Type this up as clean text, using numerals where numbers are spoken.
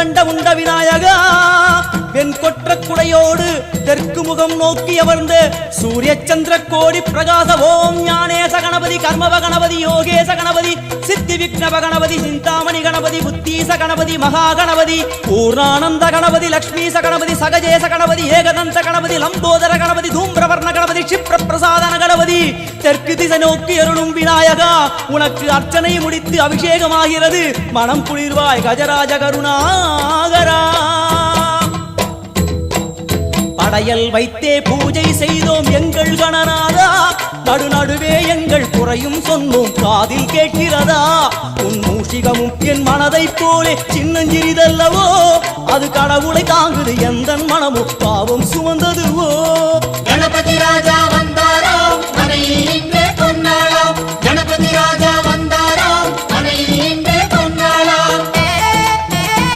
முக்கண்ட உண்ட விநாயகா வெண் கொற்ற குடையோடு தெற்கு முகம் நோக்கி அமர்ந்து சூரிய சந்திர கோடி பிரகாச ஓம் ஞானேச கணபதி கர்மவ கணபதி யோகேச கணபதி சித்தி விக்னவ கணபதி சிந்தாமணி கணபதி புத்தீச கணபதி மகா கணபதி பூர்ணானந்த கணபதி லக்ஷ்மீச கணபதி சகஜேச கணபதி ஏகதந்த கணபதி லம்போதர கணபதி தூம்பிரவர்ண கணபதி க்ஷிப்ர பிரசாதன கணபதி தெற்கு திசை நோக்கி அருளும் விநாயகா உனக்கு அர்ச்சனை முடித்து அபிஷேகமாகிறது மனம் குளிர்வாய் கஜராஜ கருணாகரா படையல் வைத்தே பூஜை செய்தோம் எங்கள் கணநாதா நடுநடுவே எங்கள் குறையும் சொன்னோம் காதில் கேட்கிறதா உன் மூஷிகமும் என் மனதை போலே சின்னஞ்சிறிதல்லவோ அது கடவுளை தாங்குது எந்த மனமோ பாவம் சுமந்ததுவோ